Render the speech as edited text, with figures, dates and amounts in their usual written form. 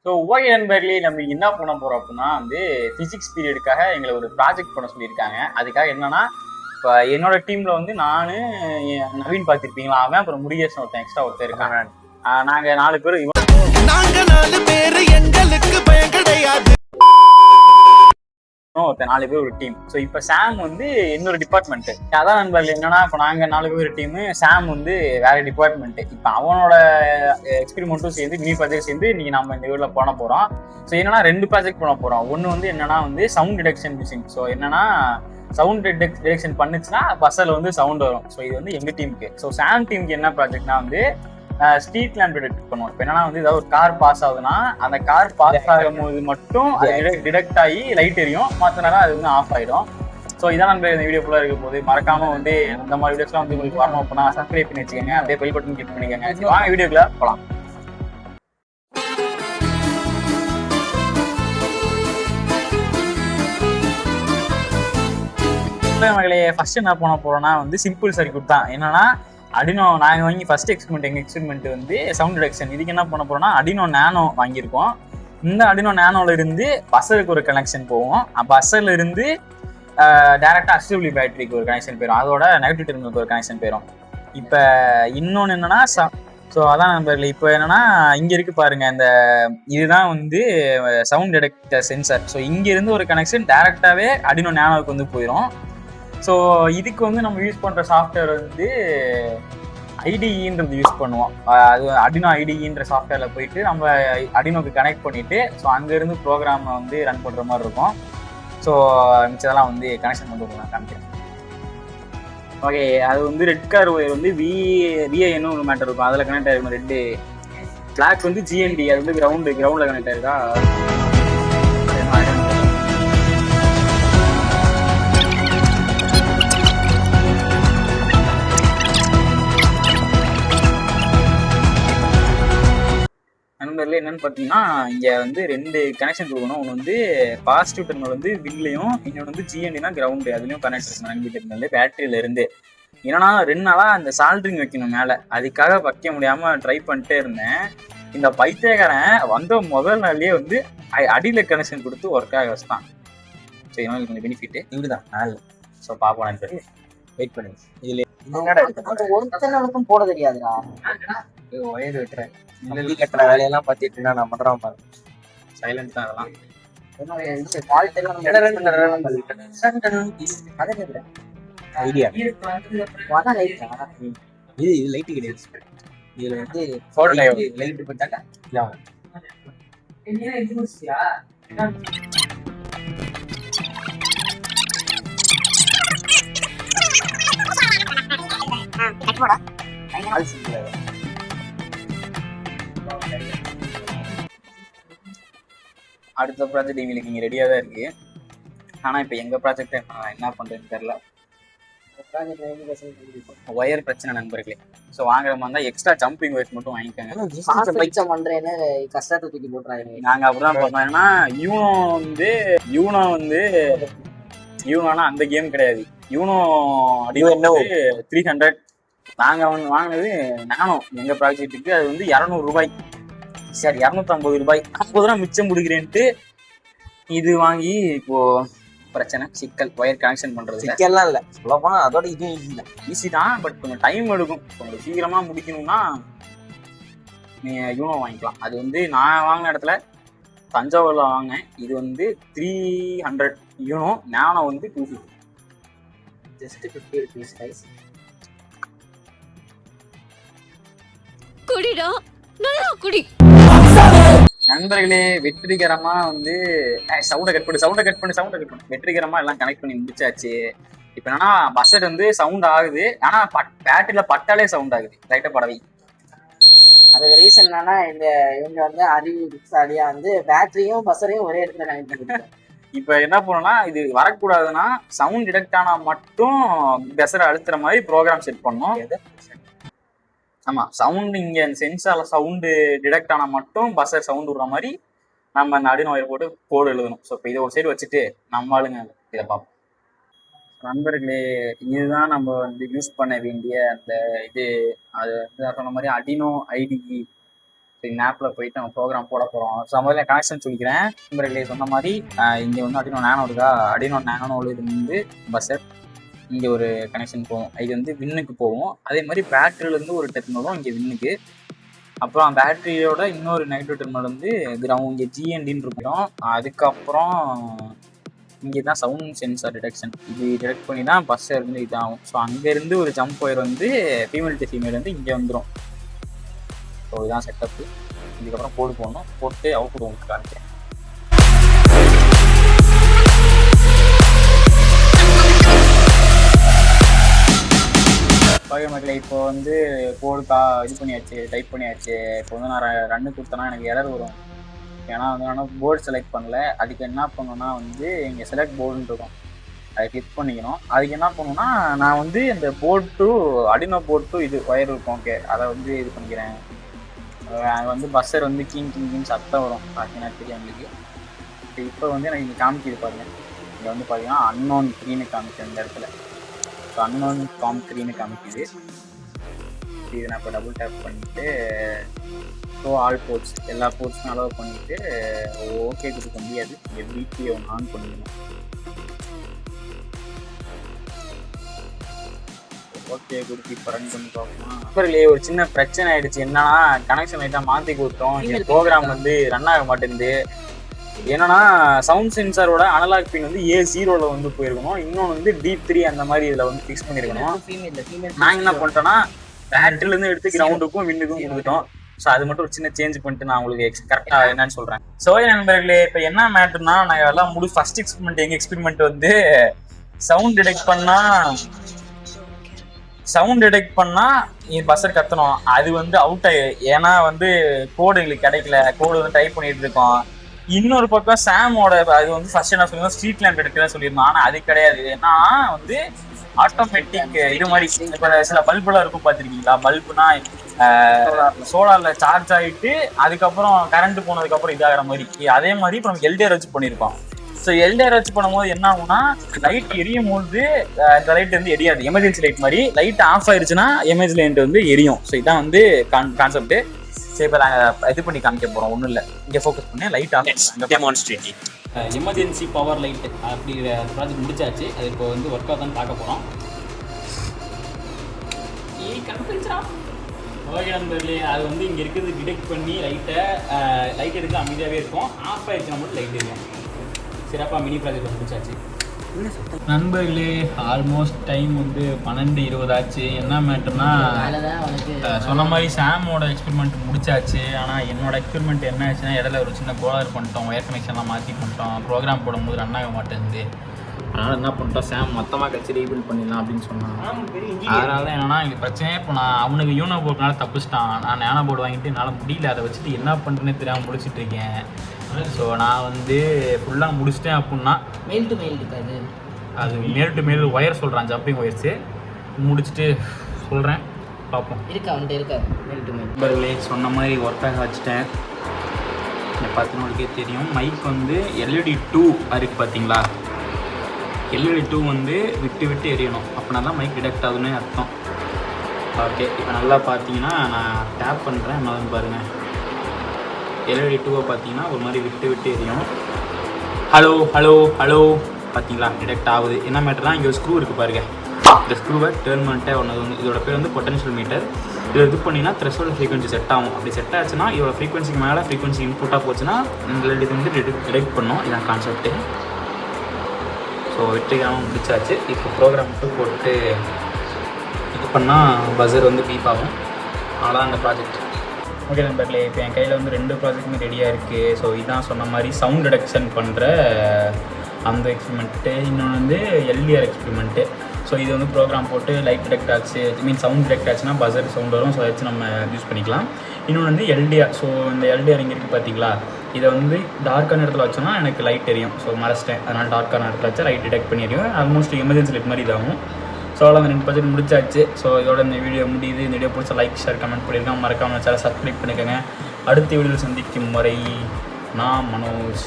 So okay நண்பர்களே, நம்ம என்ன பண்ண போறோம் அப்படின்னா வந்து பிசிக்ஸ் பீரியடுக்காக எங்களை ஒரு ப்ராஜெக்ட் பண்ண சொல்லியிருக்காங்க. அதுக்காக என்னன்னா, இப்போ என்னோட டீம்ல வந்து நானு, நவீன் பார்த்திருப்பீங்களா, அவன் அப்புறம் முருகேசன் ஒருத்தன் எக்ஸ்ட்ரா ஒருத்தர் இருக்காங்க. நாங்க 4 பேர். நாங்க 4 பேர், எங்களுக்கு பயம் கிடையாது. ஒருத்தர் 4 பேர் ஒரு டீம். ஸோ இப்போ சாம் வந்து இன்னொரு டிபார்ட்மெண்ட். அதான் நண்பர்கள் என்னன்னா, இப்போ நாங்க 4 பேர் டீம், சாம் வந்து வேற டிபார்ட்மெண்ட். இப்போ அவனோட எக்ஸ்பெரிமெண்ட்டும் சேர்ந்து மினி ப்ராஜெக்ட் சேர்ந்து நீங்க நம்ம இந்த வீடியோல பண்ண போறோம். ஸோ என்னன்னா 2 ப்ராஜெக்ட் பண்ண போறோம். ஒன்னு வந்து என்னன்னா வந்து சவுண்ட் டிடெக்ஷன் மிஷின். ஸோ என்னன்னா சவுண்ட் டிடெக்ஷன் பண்ணுச்சுன்னா பஸ்ஸில் வந்து சவுண்ட் வரும். ஸோ இது வந்து எங்க டீமுக்கு. ஸோ சாம் டீமுக்கு என்ன ப்ராஜெக்ட்னா வந்து ஸ்ட்ரீட் லேம்ப் டிடெக்ட் பண்ணுவோம். இப்போ என்னன்னா வந்து ஏதாவது ஒரு கார் பாஸ் ஆகுதுன்னா அந்த கார் பாஸ் ஆகும்போது மட்டும் டிடெக்ட் ஆகி லைட் எரியும், மற்ற நேரம் அது வந்து ஆஃப் ஆயிடும். ஸோ இதான் நம்ம இந்த வீடியோ ஃபுல்லாக இருக்க போது. மறக்காம வந்து இந்த மாதிரி வீடியோஸ்லாம் வந்து உங்களுக்கு வரணும் அப்படின்னா சப்ஸ்கிரைப் பண்ணி வச்சுக்கோங்க, அப்படியே பெல் பட்டன் கிளிக் பண்ணிக்கோங்க. வாங்க வீடியோக்குள்ள போகலாம். மகளே, ஃபர்ஸ்ட் என்ன பண்ண போறோம்னா வந்து சிம்பிள் சர்க்யூட் தான். என்னன்னா அடினோ நாங்கள் வாங்கி ஃபர்ஸ்ட் எங்கள் எக்ஸ்பெரிமெண்ட் வந்து சவுண்ட் டிடெக்ஷன். இதுக்கு என்ன பண்ண போறோம்னா அடினோ நேனோ வாங்கியிருக்கோம். இந்த அடினோ நேனோல இருந்து பஸ்ஸருக்கு ஒரு கனெக்ஷன் போகும். பஸ்ஸர்ல இருந்து டைரக்டா HW பேட்டரிக்கு ஒரு கனெக்ஷன் போயிடும். அதோட நெகட்டிவ் டெர்மினலுக்கு ஒரு கனெக்ஷன் போயிடும். இப்போ இன்னொன்று என்னன்னா, ஸோ அதான் நம்பர்ல இப்போ என்னன்னா இங்க இருக்கு பாருங்க, இந்த இதுதான் வந்து சவுண்ட் டிடெக்டர் சென்சார். ஸோ இங்க இருந்து ஒரு கனெக்ஷன் டைரக்டாவே அடினோ நேனோவுக்கு வந்து போயிடும். ஸோ இதுக்கு வந்து நம்ம யூஸ் பண்ணுற சாஃப்ட்வேர் வந்து ஐடிஇன்றது யூஸ் பண்ணுவோம். அது அடினோ ஐடிஇன்ற சாஃப்ட்வேரில் போயிட்டு நம்ம அடினோக்கு கனெக்ட் பண்ணிவிட்டு ஸோ அங்கேருந்து ப்ரோக்ராமை வந்து ரன் பண்ணுற மாதிரி இருக்கும். ஸோ மிச்சதெல்லாம் வந்து கனெக்ஷன் கொண்டு நான் காமிக்கிறேன். ஓகே, அது வந்து ரெட் கார் ஒயர் வந்து விஐன்னு ஒரு மேட்டர் இருக்கும், அதில் கனெக்ட் ஆகிருக்கும். ரெட்டு பிளாக் வந்து ஜிஎன்டி, அது வந்து கிரவுண்டில் கனெக்ட் ஆயிருக்கா. நண்பர்களே, என்னன்னு பார்த்தீங்கன்னா இங்க வந்து 2 கனெக்ஷன் கொடுக்கணும். ஒன்று வந்து பாசிட்டிவ் டெர்மினல் வந்து வில்லையும், இன்னொன்று வந்து ஜிஎன்டினா கிரவுண்டு, அதுலயும் கனெக்ட் இருக்கணும். நண்பி டெர்மினல் பேட்டரியில இருந்து. ஏன்னா 2 நாளா அந்த சால்ட்ரிங் வைக்கணும் மேலே, அதுக்காக வைக்க முடியாம ட்ரை பண்ணிட்டே இருந்தேன். இந்த பைத்தியக்காரன் வந்த முதல் நாள்லயே வந்து அடியில கனெக்ஷன் கொடுத்து ஒர்க் ஆக வச்சுட்டான். ஸோ இதனால கொஞ்சம் பெனிஃபிட் இப்படிதான் நாள். ஸோ பார்ப்போம் நண்பர்களே, வெயிட் பண்ணுங்க. இதுல ஒருத்தனுக்கும் போட தெரியாதுடா. ஒயர் வெட்டுறேன், கட்டுற வேலையெல்லாம் பார்த்துட்டு நான் பண்றேன் பாரு. சைலண்ட் தான் அதெல்லாம். ஐடியா இது லைட் கிடையாது. இதுல வந்து போட்டோ லைட் போட்டாக்கா அடுத்த ப்ராஜெக்ட் எங்களுக்கு இங்கே ரெடியாக தான் இருக்கு. ஆனால் இப்போ எங்கள் ப்ராஜெக்டை நான் என்ன பண்ணுறேன்னு தெரில. ஒயர் பிரச்சனை நண்பர்களே. ஸோ வாங்குற மாதிரி இருந்தால் எக்ஸ்ட்ரா ஜம்பிங் ஒயர்ஸ் மட்டும் வாங்கிக்கோங்க. பண்றேன்னு கஷ்டத்தை தூக்கி போட்டுறாங்க. நாங்கள் அப்படிதான் பண்ணோம். ஏன்னா யூனோ வந்து யூனோனா அந்த கேம் கிடையாது. யூனோ அடிவோ என்ன 300. நாங்கள் வாங்கினது நானோ எங்கள் ப்ராஜெக்ட்டுக்கு. அது வந்து 200 ரூபாய், சரி 250 ரூபாய், 50 ரூபா மிச்சம் முடிக்கிறேன்ட்டு இது வாங்கி இப்போ பிரச்சனை, சிக்கல். ஒயர் கனெக்ஷன் பண்றது சிக்கல்லாம் இல்லை, சொல்ல போனா அதோட இதுவும் ஈஸி தான். ஈஸி தான், பட் கொஞ்சம் டைம் எடுக்கும். கொஞ்சம் சீக்கிரமா முடிக்கணும்னா நீங்க யூனோ வாங்கிக்கலாம். அது வந்து நான் வாங்கின இடத்துல தஞ்சாவூர்ல வாங்கினேன். இது வந்து 300 யூனோ, நானோ வந்து 250. Just 50 rupees guys. குடிடா நல்லா குடி. நண்பர்களே, வெற்றிகரமா வந்து சவுண்டை கட் பண்ணு வெற்றிகரமா எல்லாம் கனெக்ட் பண்ணி முடிச்சாச்சு. இப்ப என்னன்னா பஸ்ஸட் வந்து சவுண்ட் ஆகுது, ஆனா பேட்டரியில பட்டாலே சவுண்ட் ஆகுது. ரைட்டா படவை. அதுக்கு ரீசன் என்னன்னா இவங்க வந்து அறிவுசாலியா வந்து பேட்டரியும் பஸ்ஸரையும் ஒரே இடத்துல கனெக்ட் பண்ணிருக்காங்க. இப்ப என்ன பண்ணணும்னா, இது வரக்கூடாதுன்னா சவுண்ட் டிடெக்ட் ஆனா மட்டும் பஸ்ஸரை அழுத்துற மாதிரி ப்ரோக்ராம் செட் பண்ணணும். ஆமா, சவுண்ட் இங்க சென்சார்ல சவுண்டு டிடெக்ட் ஆனா மட்டும் பஸ்ஸர் சவுண்ட் விடுற மாதிரி நம்ம அந்த அடினோ ஒயர் போட்டு கோடு எழுதணும். ஸோ இப்போ இதை ஒரு சைடு வச்சுட்டு நம்ம ஆளுங்க இதை பார்ப்போம். நண்பர்களே, இதுதான் நம்ம வந்து யூஸ் பண்ண வேண்டிய அந்த இது. அது வந்து சொன்ன மாதிரி அடினோ ஐடிஇ. இந்த ஆப்பில் போயிட்டு நம்ம ப்ரோக்ராம் போட போகிறோம். ஸோ முதல்ல கனெக்ஷன் சொல்லிக்கிறேன். நண்பர்களே சொன்ன மாதிரி இங்கே வந்து Arduino Nano இருக்கா, Arduino Nano இது வந்து பஸ்ஸர், இங்கே ஒரு கனெக்ஷன் போகும், இது வந்து வின்னுக்கு போகும். அதே மாதிரி பேட்டரியிலேருந்து ஒரு டெர்மினலும் இங்கே வின்னுக்கு, அப்புறம் பேட்டரியோட இன்னொரு நெகட்டிவ் டெர்மினல் வந்து கிரவுண்ட் இங்கே ஜிஎன்டின்னு இருக்கும். அதுக்கப்புறம் இங்கே தான் சவுண்ட் சென்சார் டிடெக்ஷன், இது டிடெக்ட் பண்ணி தான் பஸ்ஸர் இருந்து இதாகும். ஸோ அங்கேருந்து ஒரு ஜம்ப் ஒயர் வந்து ஃபீமேல் டு ஃபீமேல் வந்து இங்கே வந்துடும். ஸோ இதுதான் செட்டப்பு. இதுக்கப்புறம் கோடு போடணும், போட்டு அவுட்புட் உங்களுக்கு காமிக்கிறேன். ஓகே மக்களே, இப்போ வந்து கோடு இது பண்ணியாச்சு, டைப் பண்ணியாச்சு. இப்போ வந்து நான் ரன்னு கொடுத்தேன்னா எனக்கு எரர் வரும். ஏன்னா வந்து நான் போர்டு செலக்ட் பண்ணல. அதுக்கு என்ன பண்ணணும்னா வந்து இங்கே செலக்ட் போர்டுன்னு இருக்கும், அதை கிளிக் பண்ணிக்கணும். அதுக்கு என்ன பண்ணணும்னா நான் வந்து இந்த board to Arduino board to இது ஒயர் இருக்கும், ஓகே, அதை வந்து இது பண்ணிக்கிறேன். அது வந்து பஸ்ஸர் வந்து கிங் சத்தம் வரும், பார்த்தீங்கன்னா தெரியும் உங்களுக்கு. இப்போ வந்து எனக்கு இங்கே காமிக்கிது பாருங்க, இங்கே வந்து பார்த்தீங்கன்னா அன்னோன் க்ரீனு காமிக்குது இந்த இடத்துல. ஸோ அன்னோன் க்ரீனு காமிக்குது. இது நான் இப்போ டபுள் டேப் பண்ணிவிட்டு ஸோ ஆல் போர்ட்ஸ் எல்லா போர்ட்ஸும் அலோவ் பண்ணிவிட்டு ஓகே கொடுக்க முடியாது, இங்கே பிபியை ஒன்று ஆன் பண்ணிக்கணும். ஓகே கொடுத்து இப்போ ரன் பண்ணி பார்க்கணும். அப்புறம் ஒரு சின்ன பிரச்சனை ஆயிடுச்சு. என்னன்னா கனெக்ஷன் லைட்டாக மாற்றி கொடுத்தோம், இந்த ப்ரோக்ராம் வந்து ரன் ஆக மாட்டேங்குது. என்னன்னா சவுண்ட் சென்சாரோட அனலாக் பின் வந்து A0ல வந்து போயிருக்கணும், இன்னொன்று வந்து D3 அந்த மாதிரி இதில் வந்து ஃபிக்ஸ் பண்ணியிருக்கணும். நாங்கள் என்ன பண்ணிட்டோன்னா பேட்டரிலேருந்து எடுத்து கிரவுண்டுக்கும் வின்னுக்கும் கொடுத்துட்டோம். ஸோ அது மட்டும் ஒரு சின்ன சேஞ்ச் பண்ணிட்டு நான் உங்களுக்கு கரெக்டாக என்னன்னு சொல்கிறேன். ஸோ நண்பர்களே, இப்போ என்ன மேட்டர்னா நாங்கள் எல்லாம் ஃபர்ஸ்ட் எக்ஸ்பெரிமெண்ட் எங்கள் எக்ஸ்பெரிமெண்ட் வந்து சவுண்ட் டிடெக்ட் பண்ணால் பஸ்ஸர் கத்தணும். அது வந்து அவுட் ஆகி, ஏன்னா வந்து கோடு எங்களுக்கு கிடைக்கல, கோடு வந்து டைப் பண்ணிட்டு இருக்கோம். இன்னொரு பக்கம் சாமோட அது வந்து ஃபர்ஸ்ட் என்ன சொல்லியிருந்தோம், ஸ்ட்ரீட் லேம்ப் எடுக்கிறேன்னு சொல்லியிருந்தோம். ஆனால் அது கிடையாது. ஏன்னா வந்து ஆட்டோமேட்டிக் இது மாதிரி இப்போ சில பல்புலாம் இருக்கும் பார்த்துருக்கீங்களா, பல்புனா சோலாரில் சார்ஜ் ஆகிட்டு அதுக்கப்புறம் கரண்ட் போனதுக்கப்புறம் இதாகிற மாதிரி, அதே மாதிரி இப்போ நம்ம எல்டிஆர் வச்சு பண்ணியிருக்கோம். ஸோ எல்டிஆர் வச்சு பண்ணும்போது என்ன ஆகும்னா லைட் எரியும் போது இந்த லைட் வந்து எரியாது, எமர்ஜென்சி லைட் மாதிரி. லைட் ஆஃப் ஆயிடுச்சுன்னா எமர்ஜென்சி லைட் வந்து எரியும். ஸோ இதான் வந்து கான்செப்ட். சரி, இப்போ நாங்கள் இது பண்ணி காமிக்க போகிறோம். ஒன்றும் இல்லை, இங்கே ஃபோக்கஸ் பண்ணி light of demonstrating emergency power light அப்படிங்கிற ப்ராஜெக்ட் முடிச்சாச்சு. அது இப்போ வந்து ஒர்க் ஆகுதான்னு பார்க்க போகிறோம். ஓகே நண்பர்களே, அது வந்து இங்கே இருக்கிறது டிடெக்ட் பண்ணி லைட் எடுக்க அமைதியாகவே இருக்கும். ஆஃப் ஆயிடுச்சுன்னா மட்டும் லைட் இருக்கும். சிறப்பாக மினி ப்ராஜெக்ட் முடிச்சாச்சு நண்பர்களே. ஆல்மோஸ்ட் டைம் வந்து 12:20 ஆச்சு. என்ன மேட்டர்னா சொன்ன மாதிரி சாமோட எக்ஸ்பெரிமெண்ட் முடிச்சாச்சு. ஆனால் என்னோட எக்ஸ்பெரிமெண்ட் என்ன ஆச்சுன்னா இடையில ஒரு சின்ன கோளாறு பண்ணிட்டோம், ஒயர் கனெக்ஷன்லாம் மாற்றி பண்ணிட்டோம். ப்ரோக்ராம் போடும்போது ரன் ஆக மாட்டேங்குது. அதனால் என்ன பண்ணிட்டோம், சாம் மொத்தமாக கழிச்சு ரீபில்ட் பண்ணிடலாம் அப்படின்னு சொன்னான். அதனால தான் என்னன்னா எங்களுக்கு பிரச்சனையே, இப்போ நான் அவனுக்கு யூனோ போர்டுனால தப்பிச்சிட்டான். நான் நேனோ போர்டு வாங்கிட்டு என்னால் முடியல, அதை வச்சுட்டு என்ன பண்ணுறேன்னு தெரியாமல் முடிச்சுட்டு இருக்கேன். ஸோ நான் வந்து ஃபுல்லாக முடிச்சிட்டேன். அப்படின்னா மெயில் டு மெயில் இருக்காது, அது மேல் டு மேல் ஒயர் சொல்கிறான், ஜம்பிங் ஒயர்ஸு. முடிச்சுட்டு சொல்கிறேன், பார்ப்போம். இருக்கா மெயில் டு மெயில். நண்பர்களே, சொன்ன மாதிரி ஒர்க்காக வச்சுட்டேன். இந்த 10 நாளுக்கே தெரியும். மைக் வந்து LED 2 இருக்குது பார்த்தீங்களா, LED 2 வந்து விட்டு எரியணும், அப்படின்னா தான் மைக் டிடெக்ட் ஆகுதுன்னு அர்த்தம். ஓகே, இப்போ நல்லா பார்த்தீங்கன்னா நான் டேப் பண்ணுறேன், என்னன்னு பாருங்கள். LED 2 பார்த்தீங்கன்னா ஒரு மாதிரி விட்டு எரியும். ஹலோ பார்த்தீங்களா, டிடெக்ட் ஆகுது. என்ன மேட்டர்னா இங்கே ஒரு ஸ்க்ரூ இருக்குது பாருங்க, இந்த ஸ்க்ரூவை டேர்ன் பண்ணிட்டே ஒன்று. இதோட பேர் வந்து பொட்டன்ஷியல் மீட்டர். இதை இது பண்ணினா த்ரெஷோல்ட் ஃப்ரீக்வன்சி செட் ஆகும். அப்படி செட் ஆச்சுன்னா இதோட ஃப்ரீக்வன்சிக்கு மேலே ஃப்ரீக்வன்சி இன்புட்டாக போச்சுன்னா இந்த LED வந்து டிடெக்ட் பண்ணும். இதான் கான்செப்ட்டு. ஸோ வெற்றிகரமாக முடிச்சாச்சு. இப்போ ப்ரோக்ராம் மட்டும் போட்டு இது பண்ணால் பஸர் வந்து பீப் ஆகும். அவ்வளோதான் அந்த ப்ராஜெக்ட். ஓகே நண்பர்களே, இப்போ என் கையில் வந்து 2 ப்ராஜெக்ட்டுமே ரெடியாக இருக்குது. ஸோ இதான் சொன்ன மாதிரி சவுண்ட் டிடெக்ஷன் பண்ணுற அந்த எக்ஸ்பெரிமெண்ட்டு, இன்னொன்று வந்து LDR எக்ஸ்பெரிமெண்ட்டு. ஸோ இது வந்து ப்ரோக்ராம் போட்டு லைட் டிடெக்ட் ஆச்சு, சவுண்ட் டிடெக்ட் ஆச்சுன்னா பஸர் சவுண்ட் வரும். ஸோ வச்சு நம்ம யூஸ் பண்ணிக்கலாம். இன்னொன்று வந்து LDR. ஸோ இந்த LDR இங்கே இருக்குது பார்த்தீங்களா, இதை வந்து டார்க்கான இடத்துல வச்சோன்னா எனக்கு லைட் எரியும். ஸோ மறைச்சிட்டேன், அதனால் டார்க்கான இடத்துல வச்சா லைட் டிடெக்ட் பண்ணி எரியும். ஆல்மோஸ்ட் எமர்ஜென்சி லைட் மாதிரி இதாகும். ஸோ அவ்வளோ அந்த 2 ப்ராஜெக்ட் முடிச்சாச்சு. ஸோ இதோட இந்த வீடியோ முடியுது. இந்த வீடியோ பிடிச்சா லைக், ஷேர், கமெண்ட் பண்ணியிருக்கேன். மறக்காமல் சேனல் சப்ஸ்கிரைப் பண்ணிக்கோங்க. அடுத்த வீடியோவில் சந்திக்கும் வரை நான் மனோஜ்.